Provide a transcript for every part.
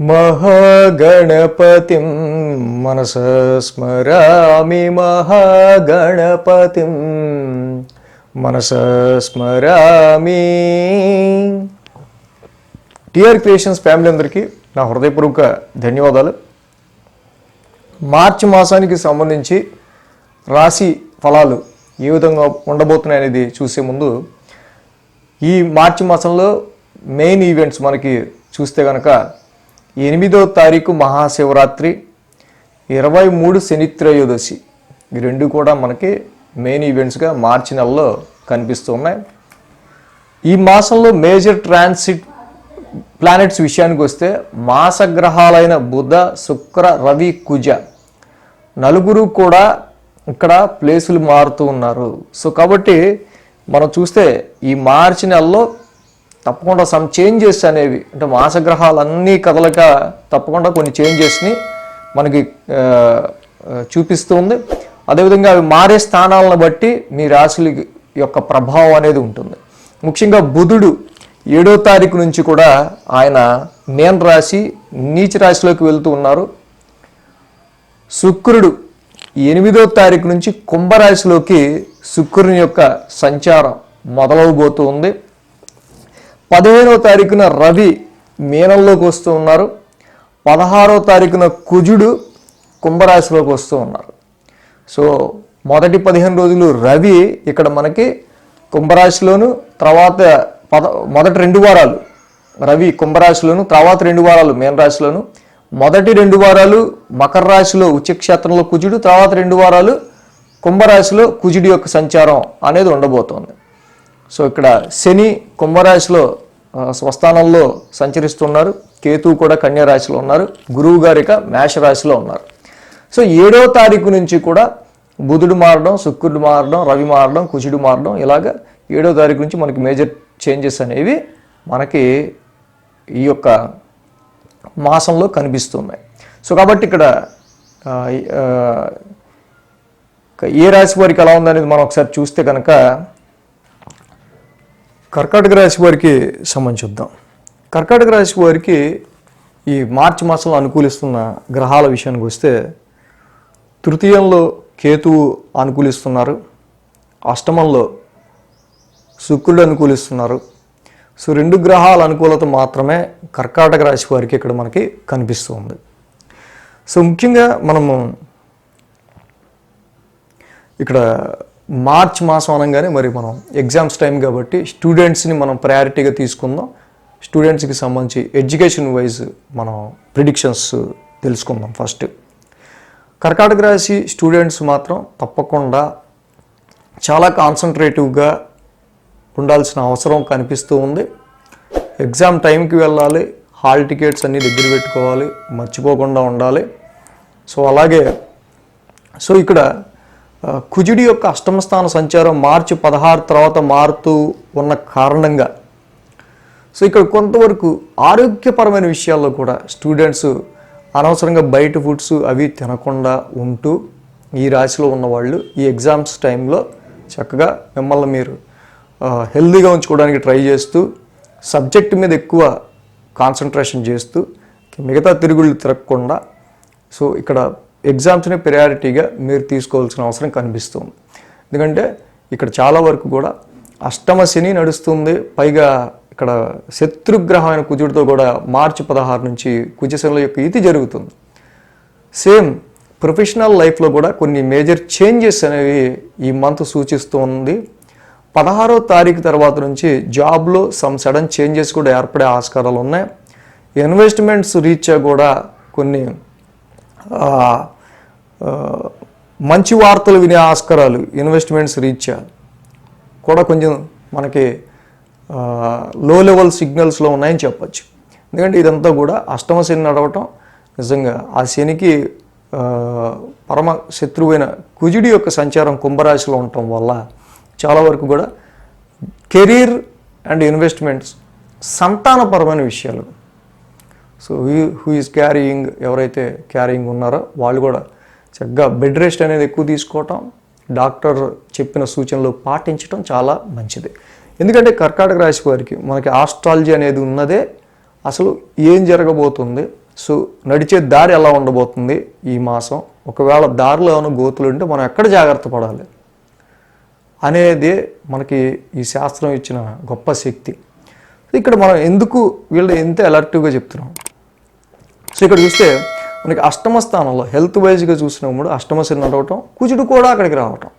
మహాగణపతిం మనసా స్మరామి మహాగణపతిం మనసా స్మరామి. TR creations family అందరికీ నా హృదయపూర్వక ధన్యవాదాలు. మార్చి మాసానికి సంబంధించి రాశి ఫలాలు ఏ విధంగా ఉండబోతున్నాయి అనేది చూసే ముందు ఈ మార్చి మాసంలో మెయిన్ ఈవెంట్స్ మనకి చూస్తే కనుక 8వ తారీఖు మహాశివరాత్రి, 23 శని త్రయోదశి, ఈ రెండు కూడా మనకి మెయిన్ ఈవెంట్స్గా మార్చి నెలలో కనిపిస్తున్నాయి. ఈ మాసంలో మేజర్ ట్రాన్సిట్ ప్లానెట్స్ విషయానికి వస్తే మాసగ్రహాలైన బుధ, శుక్ర, రవి, కుజ నలుగురు కూడా ఇక్కడ ప్లేసులు మారుతూ ఉన్నారు. సో కాబట్టి మనం చూస్తే ఈ మార్చి నెలలో తప్పకుండా సమ్ చేంజెస్ అనేవి, అంటే మాసగ్రహాలన్నీ కదలక తప్పకుండా కొన్ని చేంజెస్ని మనకి చూపిస్తుంది. అదేవిధంగా అవి మారే స్థానాలను బట్టి మీ రాశుల యొక్క ప్రభావం అనేది ఉంటుంది. ముఖ్యంగా బుధుడు 7వ తారీఖు నుంచి కూడా ఆయన మీన రాశి నీచ రాశిలోకి వెళ్తూ ఉన్నారు. శుక్రుడు 8వ తారీఖు నుంచి కుంభరాశిలోకి శుక్రుని యొక్క సంచారం మొదలవబోతూ ఉంది. 15వ తారీఖున రవి మీనంలోకి వస్తూ ఉన్నారు. 16వ తారీఖున కుజుడు కుంభరాశిలోకి వస్తూ ఉన్నారు. సో మొదటి 15 రోజులు రవి ఇక్కడ మనకి కుంభరాశిలోను, తర్వాత మొదటి 2 వారాలు రవి కుంభరాశిలోను, తర్వాత 2 వారాలు మీన రాశిలోను, మొదటి 2 వారాలు మకర రాశిలో ఉచ్చక్షేత్రంలో కుజుడు, తర్వాత 2 వారాలు కుంభరాశిలో కుజుడి యొక్క సంచారం అనేది ఉండబోతోంది. సో ఇక్కడ శని కుంభరాశిలో స్వస్థానంలో సంచరిస్తున్నారు, కేతువు కూడా కన్యా రాశిలో ఉన్నారు, గురువు గారిక మేషరాశిలో ఉన్నారు. సో 7వ తారీఖు నుంచి కూడా బుధుడు మారడం, శుక్రుడు మారడం, రవి మారడం, కుజుడు మారడం, ఇలాగ 7వ తారీఖు నుంచి మనకి మేజర్ చేంజెస్ అనేవి మనకి ఈ యొక్క మాసంలో కనిపిస్తున్నాయి. సో కాబట్టి ఇక్కడ ఏ రాశి వారికి ఎలా ఉందనేది మనం ఒకసారి చూస్తే కనుక కర్కాటక రాశి వారికి సంబంధించి చూద్దాం. కర్కాటక రాశి వారికి ఈ మార్చి మాసంలో అనుకూలిస్తున్న గ్రహాల విషయానికి వస్తే తృతీయంలో కేతువు అనుకూలిస్తున్నారు, అష్టమంలో శుక్రుడు అనుకూలిస్తున్నారు. సో 2 గ్రహాల అనుకూలత మాత్రమే కర్కాటక రాశి వారికి ఇక్కడ మనకి కనిపిస్తుంది. సో ముఖ్యంగా మనము ఇక్కడ మార్చ్ మాసం అనగానే మరి మనం ఎగ్జామ్స్ టైం కాబట్టి స్టూడెంట్స్ని మనం ప్రయారిటీగా తీసుకుందాం. స్టూడెంట్స్కి సంబంధించి ఎడ్యుకేషన్ వైజ్ మనం ప్రిడిక్షన్స్ తెలుసుకుందాం. ఫస్ట్ కర్కాటక రాశి స్టూడెంట్స్ మాత్రం తప్పకుండా చాలా కాన్సన్ట్రేటివ్గా ఉండాల్సిన అవసరం కనిపిస్తూ ఉంది. ఎగ్జామ్ టైంకి వెళ్ళాలి, హాల్ టికెట్స్ అన్నీ దగ్గర పెట్టుకోవాలి, మర్చిపోకుండా ఉండాలి. సో అలాగే ఇక్కడ కుజుడి యొక్క అష్టమ స్థాన సంచారం మార్చి 16 తర్వాత మారుతూ ఉన్న కారణంగా సో ఇక్కడ కొంతవరకు ఆరోగ్యపరమైన విషయాల్లో కూడా స్టూడెంట్స్ అనవసరంగా బయట ఫుడ్స్ అవి తినకుండా ఉంటూ ఈ రాశిలో ఉన్నవాళ్ళు ఈ ఎగ్జామ్స్ టైంలో చక్కగా మిమ్మల్ని మీరు హెల్తీగా ఉంచుకోవడానికి ట్రై చేస్తూ సబ్జెక్ట్ మీద ఎక్కువ కాన్సన్ట్రేషన్ చేస్తూ మిగతా తిరుగుళ్ళు తిరగకుండా సో ఇక్కడ ఎగ్జామ్స్ని ప్రయారిటీగా మీరు తీసుకోవాల్సిన అవసరం కనిపిస్తుంది. ఎందుకంటే ఇక్కడ చాలా వరకు కూడా అష్టమ శని నడుస్తుంది, పైగా ఇక్కడ శత్రుగ్రహమైన కుజుడితో కూడా మార్చి 16 నుంచి కుజశనుల యొక్క ఇది జరుగుతుంది. సేమ్ ప్రొఫెషనల్ లైఫ్లో కూడా కొన్ని మేజర్ చేంజెస్ అనేవి ఈ మంత్ సూచిస్తుంది. 16వ తారీఖు తర్వాత నుంచి జాబ్లో సమ్ సడన్ చేంజెస్ కూడా ఏర్పడే ఆస్కారాలు ఉన్నాయి. ఇన్వెస్ట్మెంట్స్ రీత్యా కూడా కొన్ని మంచి వార్తలు వినే ఆస్కారాలు ఇన్వెస్ట్మెంట్స్ రీత్యా కూడా కొంచెం మనకి లో లెవెల్ సిగ్నల్స్లో ఉన్నాయని చెప్పచ్చు. ఎందుకంటే ఇదంతా కూడా అష్టమ శని నడవటం నిజంగా ఆ శనికి పరమ శత్రువైన కుజుడి యొక్క సంచారం కుంభరాశిలో ఉండటం వల్ల చాలా వరకు కూడా కెరీర్ అండ్ ఇన్వెస్ట్మెంట్స్, సంతానపరమైన విషయాలు, సో హూ ఈజ్ క్యారీయింగ్, ఎవరైతే క్యారీయింగ్ ఉన్నారో వాళ్ళు కూడా చక్కగా బెడ్ రెస్ట్ అనేది ఎక్కువ తీసుకోవటం, డాక్టర్ చెప్పిన సూచనలు పాటించడం చాలా మంచిది. ఎందుకంటే కర్కాటక రాశి వారికి మనకి ఆస్ట్రాలజీ అనేది ఉన్నదే అసలు ఏం జరగబోతుంది, సో నడిచే దారి ఎలా ఉండబోతుంది ఈ మాసం, ఒకవేళ దారిలో ఏమైనా గోతులు ఉంటే మనం ఎక్కడ జాగ్రత్త పడాలి అనేది మనకి ఈ శాస్త్రం ఇచ్చిన గొప్ప శక్తి. ఇక్కడ మనం ఎందుకు వీళ్ళు ఎంత అలర్టివ్గా చెప్తున్నాం. సో ఇక్కడ చూస్తే మనకి అష్టమ స్థానంలో హెల్త్ వైజ్గా చూసినప్పుడు అష్టమ శని నడవటం, కుజుడు కూడా అక్కడికి రావటం.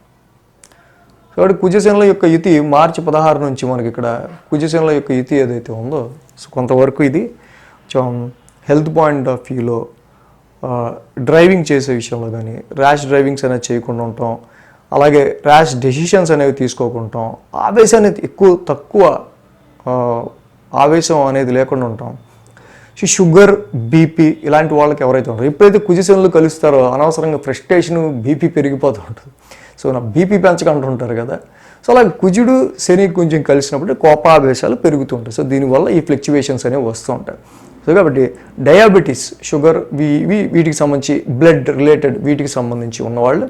కాబట్టి కుజశనుల యొక్క యుతి మార్చి 16 నుంచి మనకి ఇక్కడ కుజశనుల యొక్క యుతి ఏదైతే ఉందో, సో కొంతవరకు ఇది హెల్త్ పాయింట్ ఆఫ్ వ్యూలో డ్రైవింగ్ చేసే విషయంలో కానీ ర్యాష్ డ్రైవింగ్స్ అనేది చేయకుండా ఉంటాం, అలాగే ర్యాష్ డెసిషన్స్ అనేవి తీసుకోకుంటాం, ఆవేశాన్ని తక్కువ ఆవేశం అనేది లేకుండా ఉంటాం. షుగర్, బీపీ ఇలాంటి వాళ్ళకి ఎవరైతే ఉంటారో ఎప్పుడైతే కుజశనులు కలుస్తారో అనవసరంగా ఫ్రస్ట్రేషను, బీపీ పెరిగిపోతూ ఉంటుంది. సో నా బీపీ పెంచకంటుంటారు కదా. సో అలా కుజుడు శని కొంచెం కలిసినప్పుడు కోపావేశాలు పెరుగుతూ ఉంటాయి. సో దీనివల్ల ఈ ఫ్లక్చువేషన్స్ అనేవి వస్తూ ఉంటాయి. సో కాబట్టి డయాబెటీస్, షుగర్, వీటికి సంబంధించి బ్లడ్ రిలేటెడ్ వీటికి సంబంధించి ఉన్నవాళ్ళు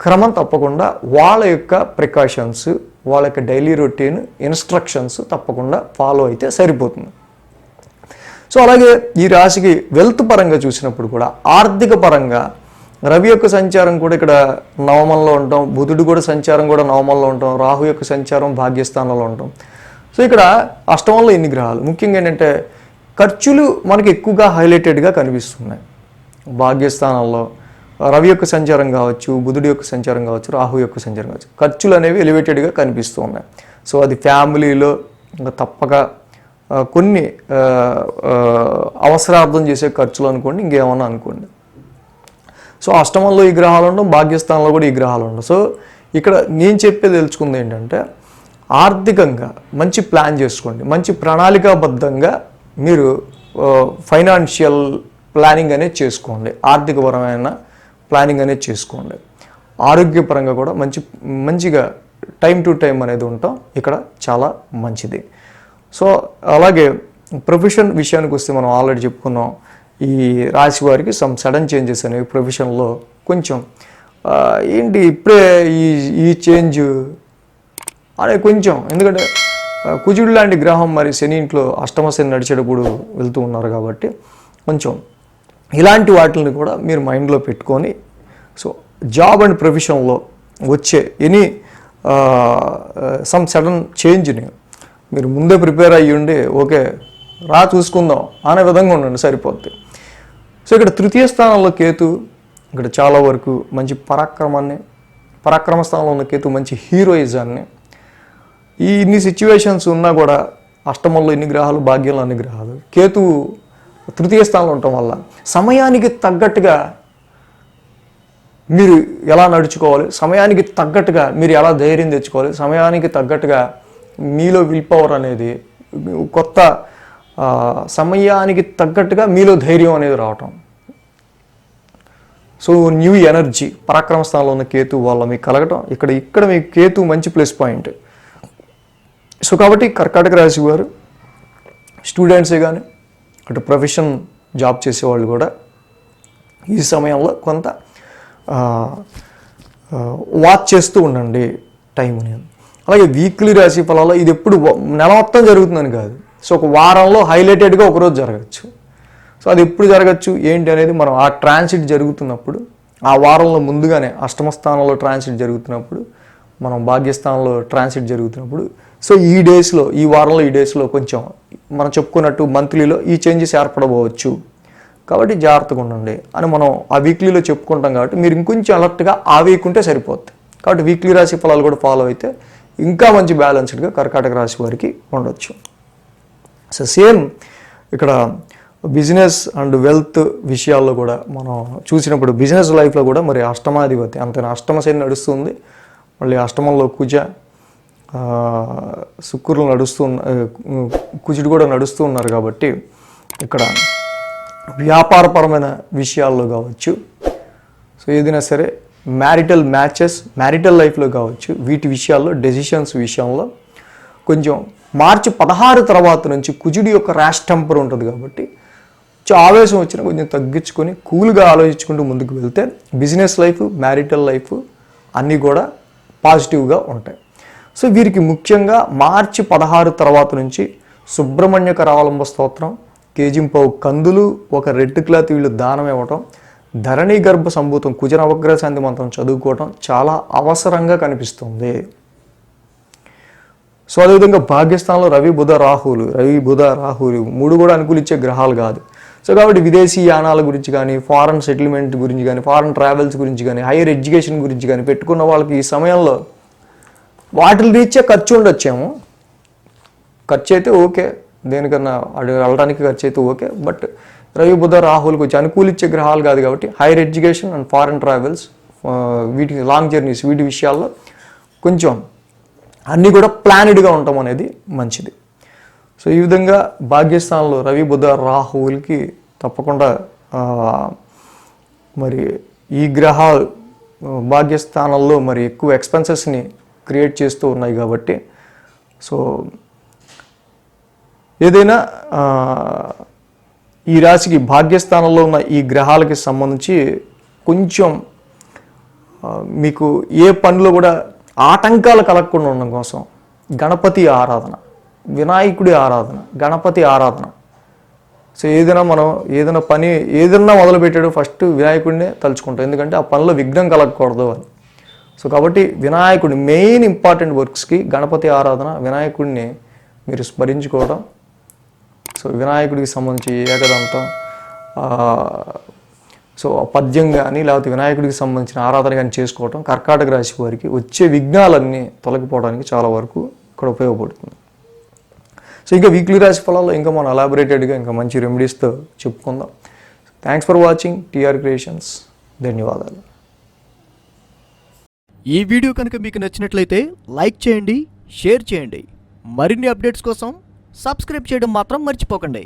క్రమం తప్పకుండా వాళ్ళ యొక్క ప్రికాషన్స్, వాళ్ళ యొక్క డైలీ రొటీన్ ఇన్స్ట్రక్షన్స్ తప్పకుండా ఫాలో అయితే సరిపోతుంది. సో అలాగే ఈ రాశికి వెల్త్ పరంగా చూసినప్పుడు కూడా ఆర్థిక పరంగా రవి యొక్క సంచారం కూడా ఇక్కడ నవమంలో ఉంటాం, బుధుడు కూడా సంచారం కూడా నవమంలో ఉంటాం, రాహు యొక్క సంచారం భాగ్యస్థానంలో ఉంటాం. సో ఇక్కడ అష్టమంలో ఇన్ని గ్రహాలు ముఖ్యంగా ఏంటంటే ఖర్చులు మనకి ఎక్కువగా హైలైటెడ్గా కనిపిస్తున్నాయి. భాగ్యస్థానంలో రవి యొక్క సంచారం కావచ్చు, బుధుడి యొక్క సంచారం కావచ్చు, రాహు యొక్క సంచారం కావచ్చు, ఖర్చులు అనేవి ఎలివేటెడ్గా కనిపిస్తూ ఉన్నాయి. సో అది ఫ్యామిలీలో ఇంకా తప్పక కొన్ని అవసరార్థం చేసే ఖర్చులు అనుకోండి, ఇంకేమన్నా అనుకోండి. సో అష్టమంలో ఈ గ్రహాలు ఉండడం, భాగ్యస్థానంలో కూడా ఈ గ్రహాలు ఉండడం. సో ఇక్కడ నేను చెప్పేది తెలుసుకుంది ఏంటంటే ఆర్థికంగా మంచి ప్లాన్ చేసుకోండి, మంచి ప్రణాళికాబద్ధంగా మీరు ఫైనాన్షియల్ ప్లానింగ్ అనేది చేసుకోండి, ఆర్థికపరమైన ప్లానింగ్ అనేది చేసుకోండి. ఆరోగ్యపరంగా కూడా మంచిగా టైం టు టైం అనేది ఉండటం ఇక్కడ చాలా మంచిది. సో అలాగే ప్రొఫెషన్ విషయానికి వస్తే మనం ఆల్రెడీ చెప్పుకున్నాం, ఈ రాశి వారికి సమ్ సడన్ చేంజెస్ అనేవి ప్రొఫెషన్లో కొంచెం ఏంటి ఇప్పుడే ఈ చేంజ్ అనే కొంచెం, ఎందుకంటే కుజుడు లాంటి గ్రహం మరి శని ఇంట్లో అష్టమ శని నడిచేటప్పుడు వెళ్తూ ఉన్నారు కాబట్టి కొంచెం ఇలాంటి వాటిని కూడా మీరు మైండ్లో పెట్టుకొని సో జాబ్ అండ్ ప్రొఫెషన్లో వచ్చే ఎనీ సమ్ సడన్ చేంజ్ని మీరు ముందే ప్రిపేర్ అయ్యి ఉండి ఓకే చూసుకుందాం అనే విధంగా ఉండండి, సరిపోద్ది. సో ఇక్కడ తృతీయ స్థానంలో కేతు ఇక్కడ చాలా వరకు మంచి పరాక్రమ స్థానంలో ఉన్న కేతు మంచి హీరోయిజాన్ని, ఈ ఇన్ని సిచ్యువేషన్స్ ఉన్నా కూడా అష్టమంలో ఇన్ని గ్రహాలు, భాగ్యంలో అన్ని గ్రహాలు, కేతు తృతీయ స్థానంలో ఉండటం వల్ల సమయానికి తగ్గట్టుగా మీరు ఎలా నడుచుకోవాలి, సమయానికి తగ్గట్టుగా మీరు ఎలా ధైర్యం తెచ్చుకోవాలి, సమయానికి తగ్గట్టుగా మీలో విల్ పవర్ అనేది కొత్త సమయానికి తగ్గట్టుగా మీలో ధైర్యం అనేది రావటం. సో న్యూ ఎనర్జీ పరాక్రమ స్థానంలో ఉన్న కేతు వల్ల మీకు కలగటం, ఇక్కడ మీకు కేతు మంచి ప్లస్ పాయింట్. సో కాబట్టి కర్కాటక రాశి వారు స్టూడెంట్సే కానీ అటు ప్రొఫెషన్ జాబ్ చేసేవాళ్ళు కూడా ఈ సమయంలో కొంత వాచ్ చేస్తూ ఉండండి టైంని. అలాగే వీక్లీ రాశి ఫలాల్లో ఇది ఎప్పుడు నెల మొత్తం జరుగుతుందని కాదు, సో ఒక వారంలో హైలైటెడ్గా ఒకరోజు జరగచ్చు. సో అది ఎప్పుడు జరగచ్చు ఏంటి అనేది మనం ఆ ట్రాన్సిట్ జరుగుతున్నప్పుడు, ఆ వారంలో ముందుగానే అష్టమ స్థానంలో ట్రాన్సిట్ జరుగుతున్నప్పుడు, మనం భాగ్యస్థానంలో ట్రాన్సిట్ జరుగుతున్నప్పుడు, సో ఈ డేస్లో ఈ వారంలో ఈ డేస్లో కొంచెం మనం చెప్పుకున్నట్టు మంత్లీలో ఈ చేంజెస్ ఏర్పడవచ్చు కాబట్టి జాగ్రత్తగా ఉండండి అని మనం ఆ వీక్లీలో చెప్పుకుంటాం. కాబట్టి మీరు ఇంకొంచెం అలర్ట్గా ఆ వీక్ ఉంటే సరిపోద్ది. కాబట్టి వీక్లీ రాశి ఫలాలు కూడా ఫాలో అయితే ఇంకా మంచి బ్యాలెన్స్డ్గా కర్కాటక రాశి వారికి ఉండొచ్చు. సో సేమ్ ఇక్కడ బిజినెస్ అండ్ వెల్త్ విషయాల్లో కూడా మనం చూసినప్పుడు బిజినెస్ లైఫ్లో కూడా మరి అష్టమాధిపతి అంతేనా, అష్టమ శని నడుస్తుంది, మళ్ళీ అష్టమంలో శుక్రులు కుజుడు కూడా నడుస్తూ ఉన్నారు. కాబట్టి ఇక్కడ వ్యాపారపరమైన విషయాల్లో కావచ్చు, సో ఏదైనా సరే మ్యారిటల్ మ్యాచెస్, మ్యారిటల్ లైఫ్లో కావచ్చు, వీటి విషయాల్లో డెసిషన్స్ విషయంలో కొంచెం మార్చి 16 తర్వాత నుంచి కుజుడి యొక్క ర్యాష్ టెంపర్ ఉంటుంది కాబట్టి ఆవేశం వచ్చినా కొంచెం తగ్గించుకొని కూల్గా ఆలోచించుకుంటూ ముందుకు వెళ్తే బిజినెస్ లైఫ్, మ్యారిటల్ లైఫ్ అన్నీ కూడా పాజిటివ్గా ఉంటాయి. సో వీరికి ముఖ్యంగా మార్చి 16 తర్వాత నుంచి సుబ్రహ్మణ్య కరావలంబ స్తోత్రం, కేజింపావు కందులు, ఒక రెడ్ క్లాత్ వీళ్ళు దానం ఇవ్వటం, ధరణి గర్భ సంభూతం కుజ నవగ్రహ శాంతి మంత్రం చదువుకోవటం చాలా అవసరంగా కనిపిస్తుంది. సో అదేవిధంగా భాగ్యస్థానంలో రవి బుధ రాహువులు మూడు కూడా అనుకూలించే గ్రహాలు కాదు. సో కాబట్టి విదేశీ యానాల గురించి కానీ, ఫారెన్ సెటిల్మెంట్ గురించి కానీ, ఫారెన్ ట్రావెల్స్ గురించి కానీ, హైయర్ ఎడ్యుకేషన్ గురించి కానీ పెట్టుకున్న వాళ్ళకి ఈ సమయంలో వాటి రీత్యా ఖర్చు ఉండొచ్చేమో. ఖర్చు అయితే ఓకే, దేనికన్నా అటు వెళ్ళడానికి ఖర్చు అయితే ఓకే. బట్ రవి బుధ రాహువులకు వచ్చి అనుకూలించే గ్రహాలు కాదు కాబట్టి higher education and foreign travels, వీటికి లాంగ్ జర్నీస్, వీటి విషయాల్లో కొంచెం అన్నీ కూడా ప్లానెడ్గా ఉండటం అనేది మంచిది. సో ఈ విధంగా భాగ్యస్థానంలో రవి బుధ రాహువులకి తప్పకుండా మరి ఈ గ్రహాలు భాగ్యస్థానంలో మరి ఎక్కువ ఎక్స్పెన్సెస్ని క్రియేట్ చేస్తూ ఉన్నాయి కాబట్టి, సో ఏదైనా ఈ రాశికి భాగ్యస్థానంలో ఉన్న ఈ గ్రహాలకి సంబంధించి కొంచెం మీకు ఏ పనిలో కూడా ఆటంకాలు కలగకుండా ఉండడం కోసం గణపతి ఆరాధన, వినాయకుడి ఆరాధన, గణపతి ఆరాధన. సో ఏదైనా పని మొదలుపెట్టాడు ఫస్ట్ వినాయకుడినే తలుచుకుంటాం, ఎందుకంటే ఆ పనిలో విఘ్నం కలగకూడదు అని. సో కాబట్టి వినాయకుడి మెయిన్ ఇంపార్టెంట్ వర్క్స్కి గణపతి ఆరాధన, వినాయకుడిని మీరు స్మరించుకోవడం. సో వినాయకుడికి సంబంధించి ఏకదంతం, సో పద్యం కానీ లేకపోతే వినాయకుడికి సంబంధించిన ఆరాధన కానీ చేసుకోవటం కర్కాటక రాశి వారికి వచ్చే విఘ్నాలన్నీ తొలగిపోవడానికి చాలా వరకు ఇక్కడ ఉపయోగపడుతుంది. సో ఇంకా వీక్లీ రాశి ఫలాల్లో ఇంకా మనం ఎలాబొరేటెడ్గా ఇంకా మంచి రెమెడీస్తో చెప్పుకుందాం. Thanks for watching TR creations. ధన్యవాదాలు. ఈ వీడియో కనుక మీకు నచ్చినట్లయితే లైక్ చేయండి, షేర్ చేయండి. మరిన్ని అప్డేట్స్ కోసం సబ్స్క్రైబ్ చేయడం మాత్రం మర్చిపోకండి.